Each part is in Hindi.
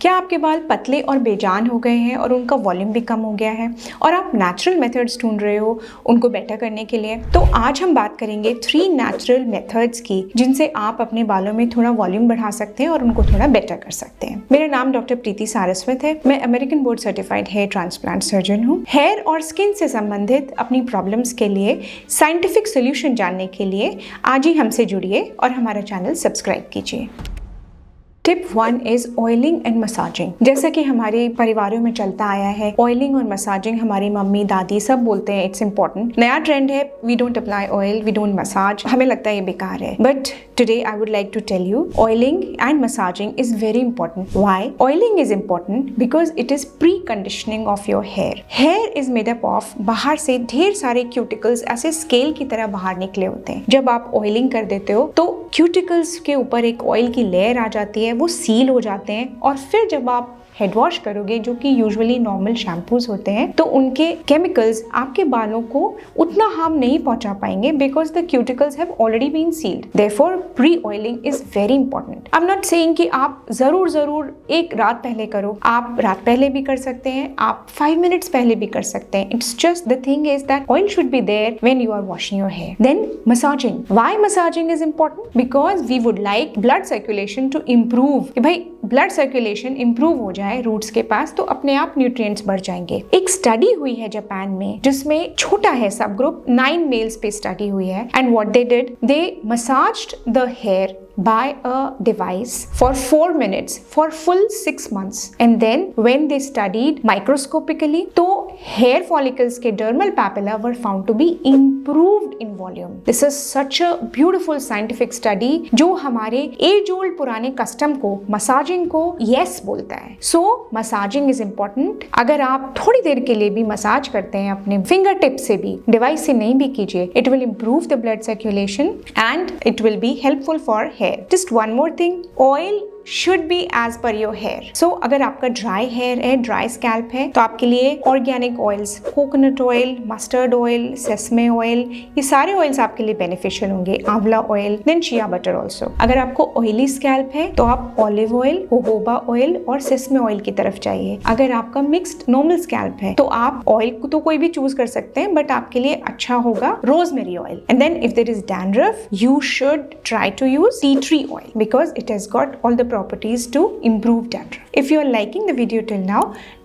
क्या आपके बाल पतले और बेजान हो गए हैं और उनका वॉल्यूम भी कम हो गया है और आप नेचुरल मेथड्स ढूंढ रहे हो उनको बेटर करने के लिए? तो आज हम बात करेंगे 3 नेचुरल मेथड्स की जिनसे आप अपने बालों में थोड़ा वॉल्यूम बढ़ा सकते हैं और उनको थोड़ा बेटर कर सकते हैं। मेरा नाम डॉक्टर प्रीति सारस्वत है। मैं American board certified hair transplant surgeon हूँ। हेयर और स्किन से संबंधित अपनी प्रॉब्लम्स के लिए साइंटिफिक सोल्यूशन जानने के लिए आज ही हमसे जुड़िए और हमारा चैनल सब्सक्राइब कीजिए। Tip 1 is oiling and massaging. जैसा कि हमारे परिवारों में चलता आया है, ऑयलिंग और मसाजिंग हमारी मम्मी दादी सब बोलते हैं इट्स इंपॉर्टेंट। नया ट्रेंड है, we don't apply oil, we don't massage, हमें लगता है ये बेकार है। But today I would like to tell you oiling and massaging is very important. Why? Oiling is important because it is pre conditioning of your hair. Hair is made up of, बाहर से ढेर सारे क्यूटिकल्स ऐसे स्केल की तरह बाहर निकले होते हैं। जब आप ऑयलिंग कर देते हो तो क्यूटिकल्स के ऊपर एक ऑयल की लेयर आ जाती है, वो सील हो जाते हैं और फिर जब आप हेड वॉश करोगे, जो कि यूजुअली नॉर्मल शैम्पूज होते हैं, तो उनके केमिकल्स आपके बालों को उतना हार्म नहीं पहुंचा पाएंगे because the cuticles have already been sealed. Therefore pre oiling is very important. I am not saying कि आप जरूर एक रात पहले करो, आप रात पहले भी कर सकते हैं, आप 5 मिनट्स पहले भी कर सकते हैं। It's just the thing is that oil should be there when you are washing your hair. Then massaging. Why massaging is important? Because we would like blood circulation to improve, कि भाई ब्लड सर्कुलेशन इंप्रूव हो जाए रूट्स के पास तो अपने आप न्यूट्रिएंट्स बढ़ जाएंगे। एक स्टडी हुई है जापान में जिसमें छोटा है सब ग्रुप, 9 मेल्स पे स्टडी हुई है and what they did, they massaged the hair by a device for 4 minutes for full 6 months and then when they studied microscopically तो hair follicles के dermal papilla were found to be improved in volume. This is such a beautiful scientific study जो हमारे age old पुराने custom को, massaging को yes बोलता है। So massaging is important। अगर आप थोड़ी देर के लिए भी मसाज करते हैं अपने फिंगर टिप से भी, डिवाइस से नहीं भी कीजिए, it will improve the blood circulation and it will be helpful for hair. Just one more thing, oil should be as per your hair. So अगर आपका ड्राई हेयर है, ड्राई स्कैल्प है, तो आपके लिए organic oils, coconut oil, mustard oil, sesame oil, ये सारे ऑयल्स आपके लिए बेनिफिशियल होंगे। Amla oil, then shea butter also. अगर आपको ऑयली स्कैल्प है तो आप ऑलिव ऑयल, जोजोबा ऑयल और सेसमे ऑयल की तरफ जाइए। अगर आपका मिक्स्ड नॉर्मल स्कैल्प है तो आप ऑयल तो कोई भी चूज कर सकते हैं, बट आपके लिए अच्छा होगा rosemary oil. And then if there is dandruff you should try to use tea tree oil because it has got all the properties to improve dandruff. If you are liking the video till now,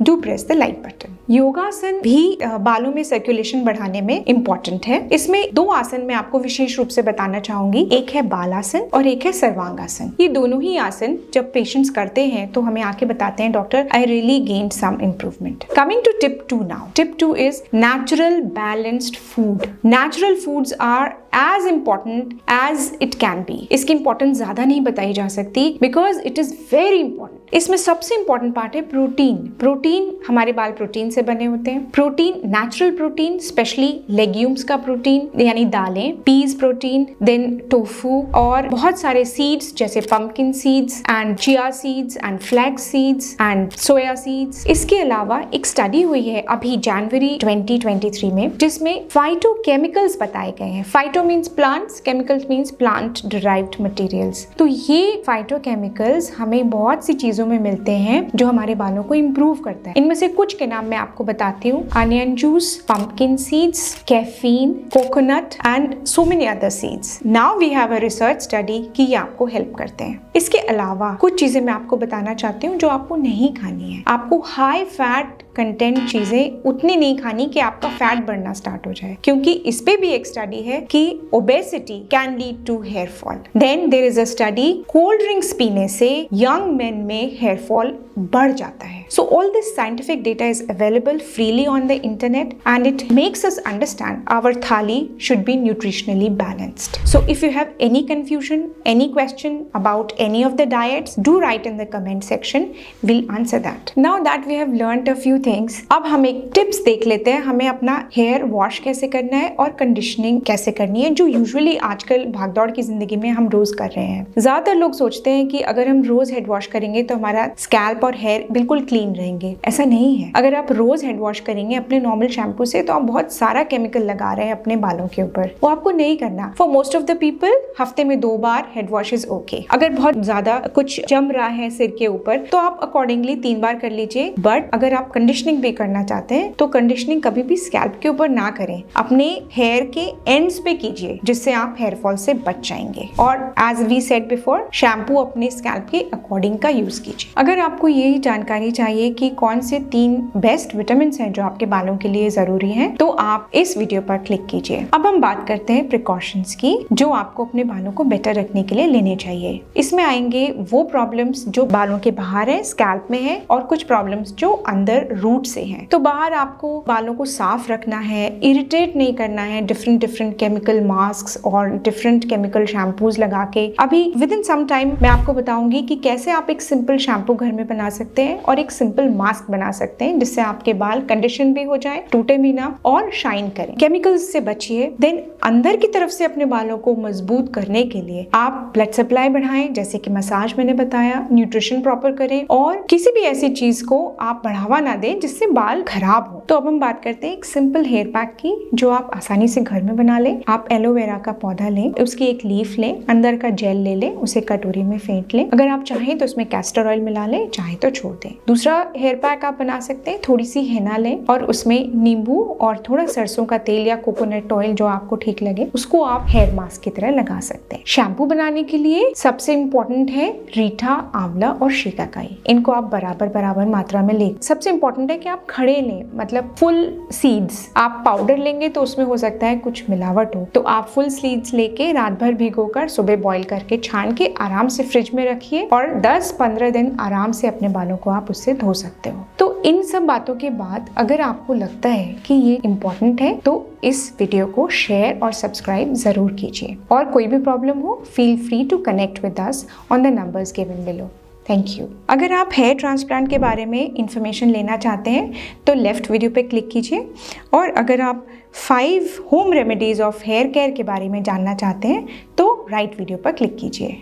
do press the like button. योगासन भी बालों में सर्कुलेशन बढ़ाने में इम्पोर्टेंट है। इसमें 2 आसन मैं आपको विशेष रूप से बताना चाहूंगी, एक है बालासन और एक है सर्वांगासन। ये दोनों ही आसन जब पेशेंट्स करते हैं तो हमें आके बताते हैं, doctor I really gained some improvement. Coming to tip 2 now. Tip 2 is natural balanced food. Natural foods are as important as it can be। इसकी इंपॉर्टेंस ज्यादा नहीं बताई जा सकती because it is very important. इसमें सबसे इंपॉर्टेंट पार्ट है प्रोटीन। प्रोटीन, हमारे बाल प्रोटीन से बने होते हैं। Protein, natural protein, specially legumes का प्रोटीन यानी दालें, पीज प्रोटीन, देन टोफू और बहुत सारे सीड्स जैसे pumpkin seeds and chia seeds and flax seeds and soya seeds. इसके अलावा एक स्टडी हुई है अभी जनवरी 2023 में जिसमें फाइटोकेमिकल्स बताए गए हैं। Phyto means plants, chemicals means plant derived materials. तो ये फाइटोकेमिकल्स हमें बहुत सी चीजों में मिलते हैं जो हमारे बालों को इंप्रूव करता है। इनमें से कुछ के नाम मैं आपको बताती हूँ, onion juice, pumpkin seeds, caffeine, coconut and so many other seeds. Now we have a research study कि ये आपको हेल्प करते हैं। इसके अलावा कुछ चीजें मैं आपको बताना चाहती हूँ जो आपको नहीं खानी है। आपको हाई फैट कंटेंट चीजें उतनी नहीं खानी कि आपका फैट बढ़ना स्टार्ट हो जाए, क्योंकि इस पे भी एक स्टडी है कि obesity can lead to hair fall. Then there is a study, cold drinks पीने से यंग मेन में हेयर फॉल बढ़ जाता है। So all this scientific data is available freely on the internet and it makes us understand our thali should be nutritionally balanced. So if you have any confusion, any question about any of the diets, do write in the comment section. We'll answer that. Now that we have learned a few things, अब हम एक tips देख लेते हैं, हमें अपना हेयर वॉश कैसे करना है और कंडीशनिंग कैसे करनी है, जो यूजुअली आजकल भागदौड़ की जिंदगी में हम रोज कर रहे हैं। ज्यादातर लोग सोचते हैं कि अगर हम रोज हेड वॉश करेंगे तो हमारा स्कैल्प और हेयर बिल्कुल क्लीन रहेंगे। ऐसा नहीं है। अगर आप रोज हेड वॉश करेंगे अपने नॉर्मल शैम्पू से तो आप बहुत सारा केमिकल लगा रहे हैं अपने बालों के ऊपर, वो आपको नहीं करना। For most of the people हफ्ते में 2 बार हेड वॉश इज ओके। अगर बहुत ज्यादा कुछ जम रहा है सिर के ऊपर तो आप अकॉर्डिंगली 3 बार कर लीजिए। बट अगर आप कंडीशनिंग भी करना चाहते हैं तो कंडीशनिंग कभी भी स्कैल्प के ऊपर ना करें, अपने हेयर के एंड्स पे कीजिए, जिससे आप हेयर फॉल से बच जाएंगे। और as we said before, shampoo अपने स्कैल्प के अकॉर्डिंग का यूज कीजिए। अगर आपको यही जानकारी चाहिए कि कौन से 3 बेस्ट विटामिन हैं जो आपके बालों के लिए जरूरी हैं, तो आप इस वीडियो पर क्लिक कीजिए। अब हम बात करते हैं प्रिकॉशंस की जो आपको अपने बालों को बेटर रखने के लिए लेने चाहिए। इसमें आएंगे वो प्रॉब्लम्स जो बालों के बाहर है, स्कैल्प में है, और कुछ प्रॉब्लम्स जो अंदर रूट से हैं। तो बाहर आपको बालों को साफ रखना है, इरिटेट नहीं करना है डिफरेंट केमिकल मास्क और डिफरेंट केमिकल शैम्पूज लगा के। अभी विद इन सम टाइम मैं आपको बताऊंगी कि कैसे आप एक सिंपल शैम्पू घर में बना सकते हैं और एक सिंपल मास्क बना सकते हैं, जिससे आपके बाल कंडीशन भी हो जाए, टूटे भी ना और शाइन करें। केमिकल्स से बचिए। देन अंदर की तरफ से अपने बालों को मजबूत करने के लिए आप ब्लड सप्लाई बढ़ाएं, जैसे कि मसाज मैंने बताया, न्यूट्रिशन प्रॉपर करें और किसी भी ऐसी चीज को आप बढ़ावा ना दें जिससे बाल खराब हो। तो अब हम बात करते हैं एक सिंपल हेयर पैक की जो आप आसानी से घर में बना लें। आप एलोवेरा का पौधा लें, उसकी एक लीफ लें, अंदर का जेल ले लें, उसे कटोरी में फेंट लें। अगर आप चाहें तो उसमें कैस्टर ऑयल मिला लें, चाहे तो छोड़ दें। दूसरा हेयर पैक आप बना सकते हैं, थोड़ी सी हेना लें और उसमें नींबू और थोड़ा सरसों का तेल या कोकोनट ऑयल जो आपको ठीक लगे उसको आप हेयर मास्क की तरह लगा सकते हैं। शैम्पू बनाने के लिए सबसे इम्पोर्टेंट है रीठा, आंवला और शिकाकाई। इनको आप बराबर मात्रा में लें। सबसे इम्पोर्टेंट है कि आप खड़े लें, मतलब फुल सीड्स। आप पाउडर लेंगे तो उसमें हो सकता है कुछ मिलावट हो, तो आप फुल सीड्स लेके रात भर भिगोकर सुबह बॉईल करके छान के आराम से फ्रिज में रखिए और 10-15 दिन आराम से अपने बालों को आप उससे धो सकते हो। तो इन सब बातों के बाद अगर आपको लगता है कि ये इम्पोर्टेंट है तो इस वीडियो को शेयर और सब्सक्राइब जरूर कीजिए। और कोई भी प्रॉब्लम हो, feel free to connect with us on the numbers given below. Thank you. अगर आप हेयर ट्रांसप्लांट के बारे में इंफॉर्मेशन लेना चाहते हैं तो लेफ्ट वीडियो पे क्लिक कीजिए। और अगर आप 5 home remedies of hair care के बारे में जानना चाहते हैं तो राइट वीडियो पर क्लिक कीजिए।